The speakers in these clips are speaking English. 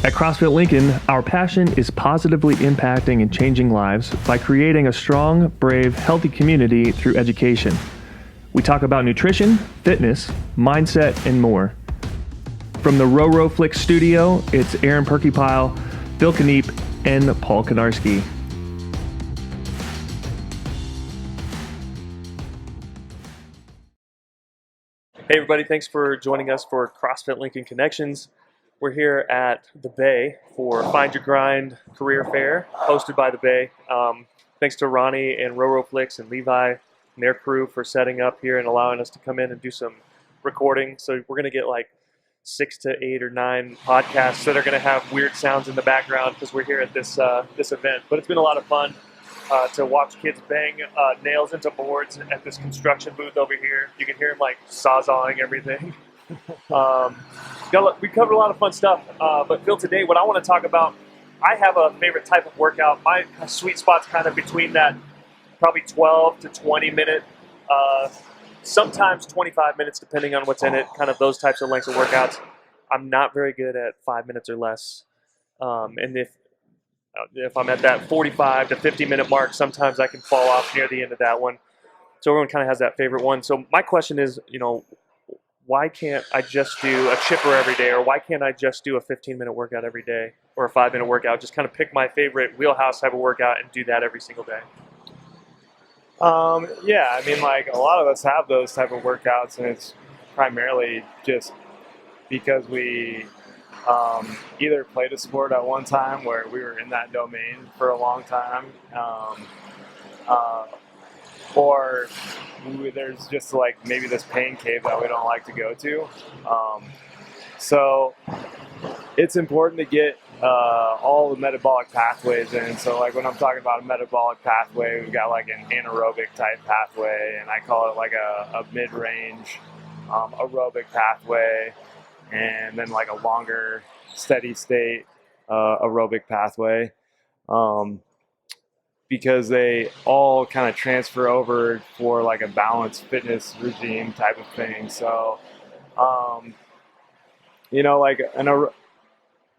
At CrossFit Lincoln, our passion is positively impacting and changing lives by creating a strong, brave, healthy community through education. We talk about nutrition, fitness, mindset, and more. From the Row Flick studio, it's Aaron Perkypile, Phil Kneep, and Paul Konarski. Hey everybody, thanks for joining us for CrossFit Lincoln Connections. We're here at the Bay for Find Your Grind Career Fair, hosted by the Bay. Thanks to Ronnie and Row Flicks and Levi and their crew for setting up here and allowing us to come in and do some recording. So we're going to get like 6 to 8 or 9 podcasts that are going to have weird sounds in the background because we're here at this event. But it's been a lot of fun to watch kids bang nails into boards at this construction booth over here. You can hear them like sawzawing everything. We covered a lot of fun stuff, but Phil, today what I want to talk about, I have a favorite type of workout. My sweet spot's kind of between that probably 12 to 20 minute, sometimes 25 minutes depending on what's in it, kind of those types of lengths of workouts. I'm not very good at 5 minutes or less, and if I'm at that 45 to 50 minute mark, sometimes I can fall off near the end of that one. So everyone kind of has that favorite one. So my question is, why can't I just do a chipper every day, or why can't I just do a 15-minute workout every day or a 5-minute workout? Just kind of pick my favorite wheelhouse type of workout and do that every single day. Yeah, I mean, like a lot of us have those type of workouts, and it's primarily just because we either played a sport at one time where we were in that domain for a long time, or there's just like maybe this pain cave that we don't like to go to. So it's important to get all the metabolic pathways in. So like when I'm talking about a metabolic pathway, we've got like an anaerobic type pathway, and I call it like a mid-range aerobic pathway, and then like a longer steady state aerobic pathway. Because they all kind of transfer over for like a balanced fitness regime type of thing. So, like an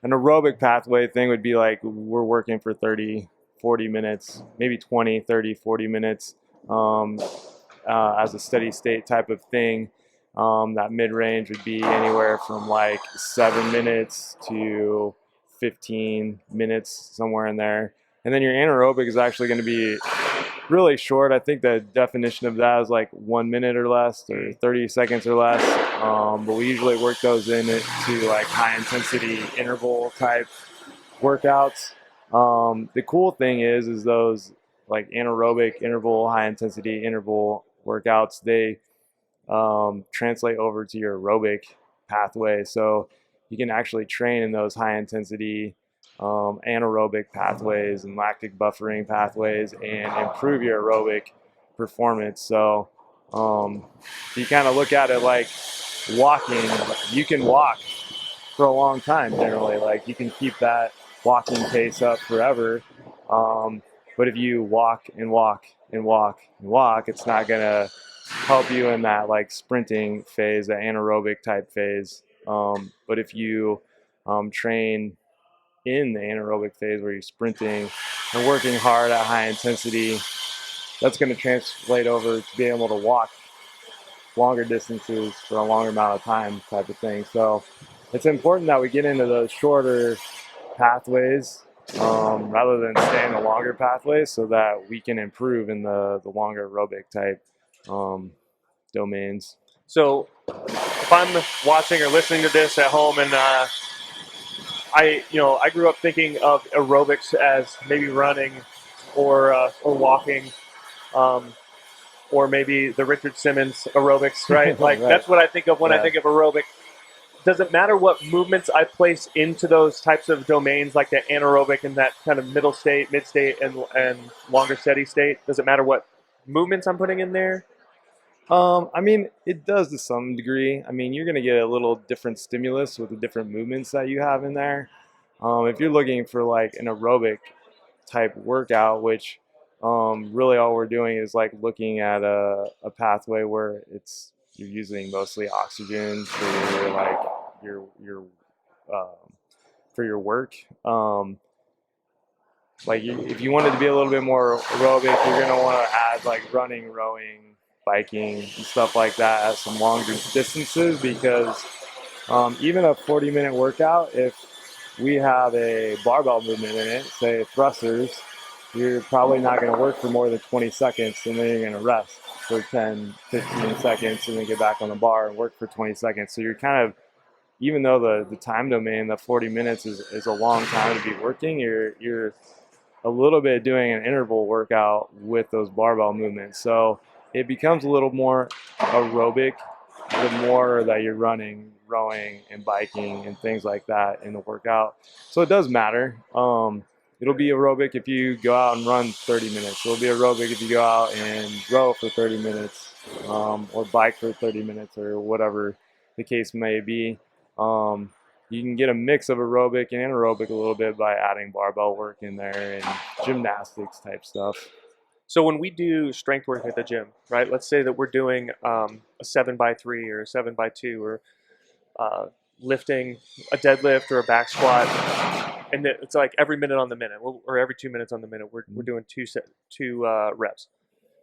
aerobic pathway thing would be like we're working for 30, 40 minutes, maybe 20, 30, 40 minutes as a steady state type of thing. That mid-range would be anywhere from like 7 minutes to 15 minutes, somewhere in there. And then your anaerobic is actually going to be really short. I think the definition of that is like 1 minute or less, or 30 seconds or less. But we usually work those into like high intensity interval type workouts. The cool thing is those like anaerobic interval, high intensity interval workouts, they translate over to your aerobic pathway. So you can actually train in those high intensity anaerobic pathways and lactic buffering pathways and improve your aerobic performance. So you kind of look at it like walking. You can walk for a long time generally. Like you can keep that walking pace up forever. But if you walk and walk and walk and walk, it's not going to help you in that like sprinting phase, that anaerobic type phase. But if you train in the anaerobic phase where you're sprinting and working hard at high intensity, that's going to translate over to being able to walk longer distances for a longer amount of time type of thing. So it's important that we get into those shorter pathways rather than stay in the longer pathways so that we can improve in the longer aerobic type domains. So if I'm watching or listening to this at home and I grew up thinking of aerobics as maybe running or walking, or maybe the Richard Simmons aerobics, right? Like right. That's what I think of when I think of aerobic. Does it matter what movements I place into those types of domains, like the anaerobic and that kind of middle state, mid state, and longer steady state? Does it matter what movements I'm putting in there? I mean, it does to some degree. I mean, you're going to get a little different stimulus with the different movements that you have in there. If you're looking for like an aerobic type workout, which really all we're doing is like looking at a pathway where you're using mostly oxygen for for your work. Like if you wanted to be a little bit more aerobic, you're gonna want to add like running, rowing, biking, and stuff like that at some longer distances, because even a 40-minute workout, if we have a barbell movement in it, say thrusters, you're probably not going to work for more than 20 seconds, and then you're going to rest for 10, 15 seconds, and then get back on the bar and work for 20 seconds. So you're kind of, even though the time domain, the 40 minutes is a long time to be working, you're a little bit doing an interval workout with those barbell movements. So it becomes a little more aerobic the more that you're running, rowing, and biking and things like that in the workout. So it does matter. It'll be aerobic if you go out and run 30 minutes. It'll be aerobic if you go out and row for 30 minutes, or bike for 30 minutes, or whatever the case may be. You can get a mix of aerobic and anaerobic a little bit by adding barbell work in there and gymnastics type stuff. So when we do strength work at the gym, right? Let's say that we're doing a 7x3 or a 7x2, or lifting a deadlift or a back squat, and it's like every minute on the minute, or every 2 minutes on the minute, we're doing two reps.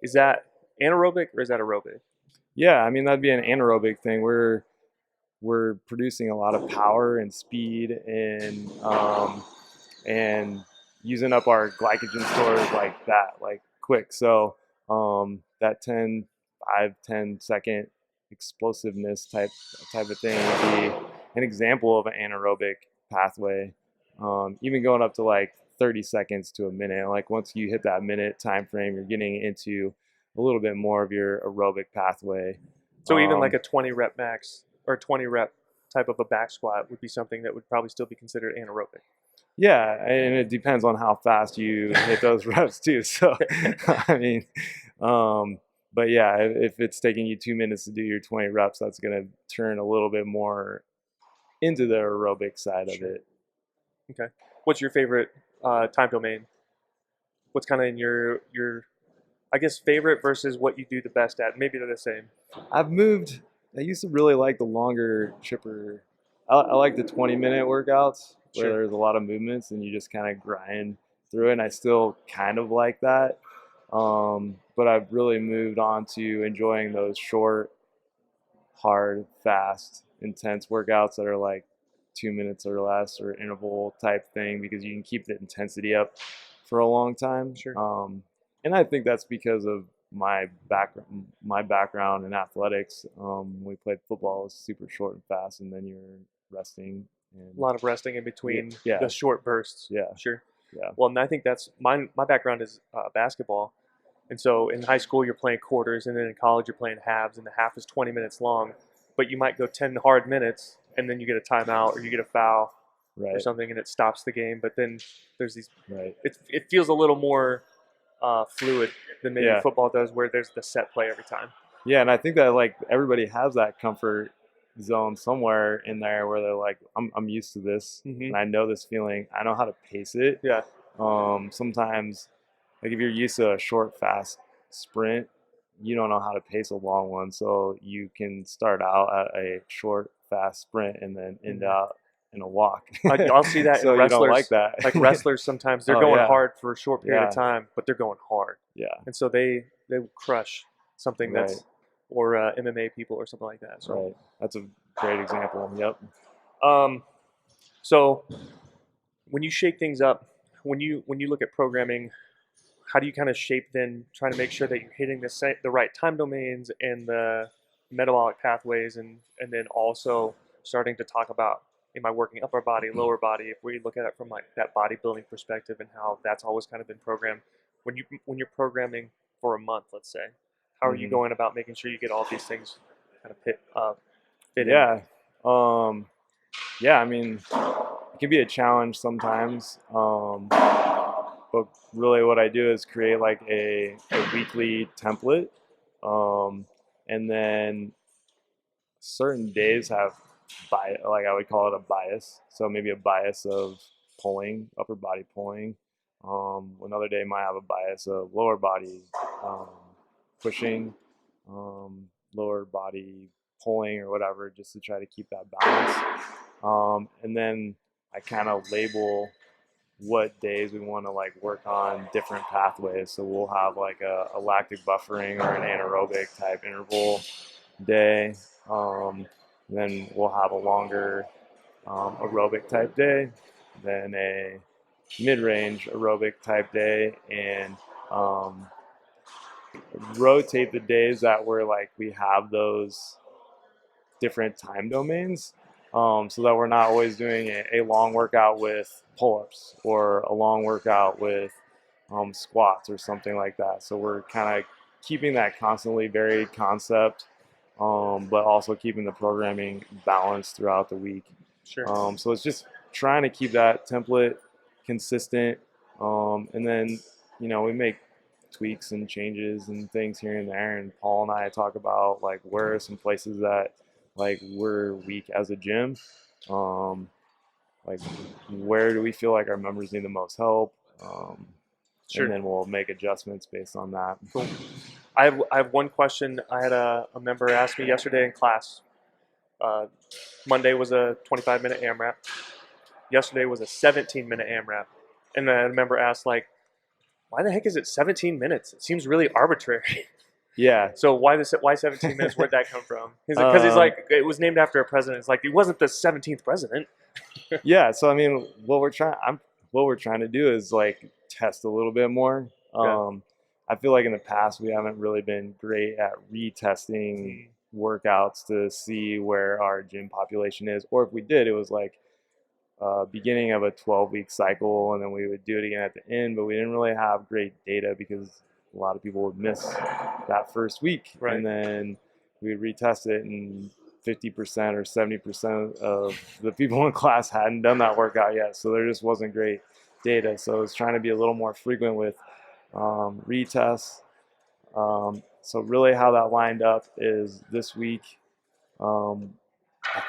Is that anaerobic or is that aerobic? Yeah, I mean that'd be an anaerobic thing. We're producing a lot of power and speed and using up our glycogen stores like that, like quick. So that 5-10 second explosiveness type of thing would be an example of an anaerobic pathway. Even going up to like 30 seconds to a minute. Like once you hit that minute time frame, you're getting into a little bit more of your aerobic pathway. So even like a 20 rep max or 20 rep type of a back squat would be something that would probably still be considered anaerobic. Yeah, and it depends on how fast you hit those reps too. So, I mean, but yeah, if it's taking you 2 minutes to do your 20 reps, that's going to turn a little bit more into the aerobic side of it. Okay. What's your favorite time domain? What's kind of in your I guess favorite versus what you do the best at? Maybe they're the same. I've moved. I used to really like the longer, chipper. I like the 20-minute workouts where Sure. there's a lot of movements and you just kind of grind through it. And I still kind of like that. But I've really moved on to enjoying those short, hard, fast, intense workouts that are like 2 minutes or less, or interval type thing, because you can keep the intensity up for a long time. Sure. And I think that's because of my background in athletics. We played football, it was super short and fast, and then you're resting. And A lot of resting in between Yeah. the short bursts. Yeah. Sure. Yeah. Well, and I think that's my background is basketball. And so in high school, you're playing quarters, and then in college, you're playing halves, and the half is 20 minutes long. But you might go 10 hard minutes, and then you get a timeout or you get a foul or Right. something, and it stops the game. But then there's these, Right. it feels a little more fluid than maybe Yeah. football does, where there's the set play every time. Yeah, and I think that like everybody has that comfort zone somewhere in there where they're like, I'm used to this, and I know this feeling. I know how to pace it. Yeah. Sometimes, like if you're used to a short, fast sprint, you don't know how to pace a long one. So you can start out at a short, fast sprint and then end out in a walk. I'll see that So in you don't wrestlers. like that. Like wrestlers, sometimes they're Oh, going yeah. hard for a short period of Yeah. time, but they're going hard, Yeah. and so they crush something Right. that's, or MMA people or something like that. So, Right. That's a great example. Yep. So when you shake things up, when you look at programming, how do you kind of shape then trying to make sure that you're hitting the right time domains and the metabolic pathways, and then also starting to talk about, am I working upper body, lower body, if we look at it from like that bodybuilding perspective, and how that's always kind of been programmed. When you're programming for a month, let's say, how are you going about making sure you get all these things kind of fit in? Yeah. Yeah, I mean, it can be a challenge sometimes. But really what I do is create like a weekly template. And then certain days have like I would call it a bias. So maybe a bias of pulling, upper body pulling. Another day might have a bias of lower body pushing, lower body pulling or whatever, just to try to keep that balance. And then I kind of label what days we want to like work on different pathways. So we'll have like a lactic buffering or an anaerobic type interval day. Then we'll have a longer aerobic type day, then a mid-range aerobic type day, and rotate the days that we have those different time domains, so that we're not always doing a long workout with pull-ups or a long workout with squats or something like that. So we're kind of keeping that constantly varied concept, but also keeping the programming balanced throughout the week. Sure. So it's just trying to keep that template consistent, and then we make tweaks and changes and things here and there. And Paul and I talk about like where are some places that like we're weak as a gym, like where do we feel like our members need the most help, Sure. and then we'll make adjustments based on that. Cool. I have one question. I had a member ask me yesterday in class. Monday was a 25-minute AMRAP. Yesterday was a 17-minute AMRAP. And then a member asked, like, why the heck is it 17 minutes? It seems really arbitrary. Yeah. So why 17 minutes? Where'd that come from? Because he's like, it was named after a president. It's like, he wasn't the 17th president. Yeah. So, I mean, what we're trying to do is like test a little bit more. I feel like in the past, we haven't really been great at retesting workouts to see where our gym population is. Or if we did, it was like beginning of a 12-week cycle, and then we would do it again at the end, but we didn't really have great data because a lot of people would miss that first week. Right. And then we would retest it, and 50% or 70% of the people in class hadn't done that workout yet. So there just wasn't great data. So it's trying to be a little more frequent with retests. So really how that lined up is this week, I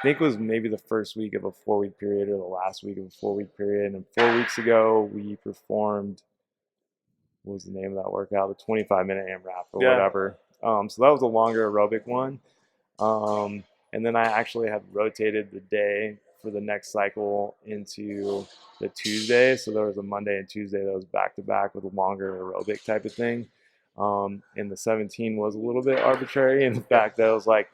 think it was maybe the first week of a 4-week period or the last week of a 4-week period. And 4 weeks ago, we performed, what was the name of that workout? The 25-minute AMRAP or whatever. So that was a longer aerobic one. And then I actually had rotated the day for the next cycle into the Tuesday. So there was a Monday and Tuesday that was back-to-back with a longer aerobic type of thing. And the 17 was a little bit arbitrary in the fact that it was like,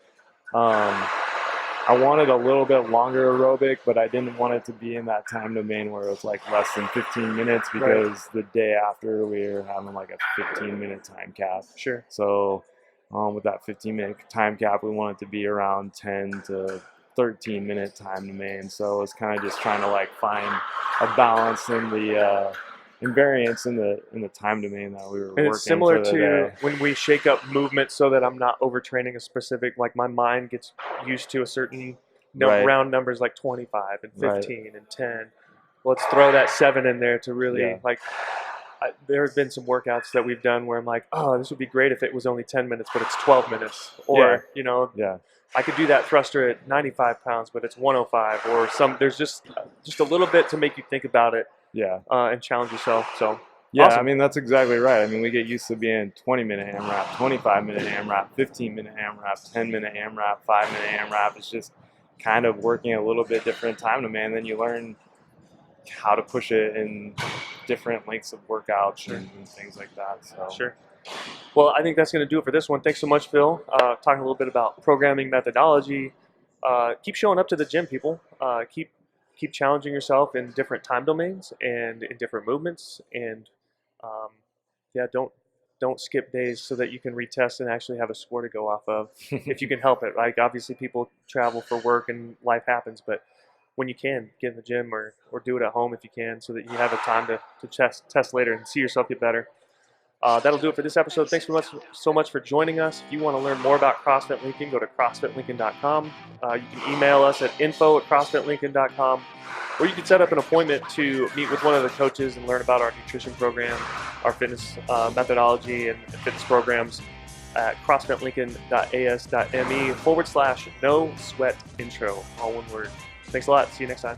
I wanted a little bit longer aerobic, but I didn't want it to be in that time domain where it was like less than 15 minutes because the day after we were having like a 15-minute time cap. Sure. So with that 15-minute time cap, we wanted to be around 10 to 13-minute time domain. So it's kind of just trying to like find a balance in the invariance in the time domain that we were working. And it's similar for the to day. when we shake up movement so that I'm not overtraining a specific, like my mind gets used to a certain round numbers like 25 and 15 and 10. Let's throw that 7 in there to really there have been some workouts that we've done where I'm like, oh, this would be great if it was only 10 minutes, but it's 12 minutes. Or, I could do that thruster at 95 pounds, but it's 105 or there's just a little bit to make you think about it. And challenge yourself. So awesome. I mean, that's exactly right. I mean, we get used to being 20-minute AMRAP, 25-minute AMRAP, 15-minute AMRAP, 10-minute AMRAP, 5-minute AMRAP. It's just kind of working a little bit different time domain. And then you learn how to push it in different lengths of workouts and things like that. So Sure. Well, I think that's going to do it for this one. Thanks so much, Phil. Talking a little bit about programming methodology. Keep showing up to the gym, people. Keep challenging yourself in different time domains and in different movements, and don't skip days so that you can retest and actually have a score to go off of if you can help it. Like obviously people travel for work and life happens, but when you can, get in the gym or do it at home if you can, so that you have a time to test later and see yourself get better. That'll do it for this episode. Thanks so much for joining us. If you want to learn more about CrossFit Lincoln, go to CrossFitLincoln.com. You can email us at info@CrossFitLincoln.com, or you can set up an appointment to meet with one of the coaches and learn about our nutrition program, our fitness methodology, and fitness programs at CrossFitLincoln.as.me/no sweat intro, all one word. Thanks a lot. See you next time.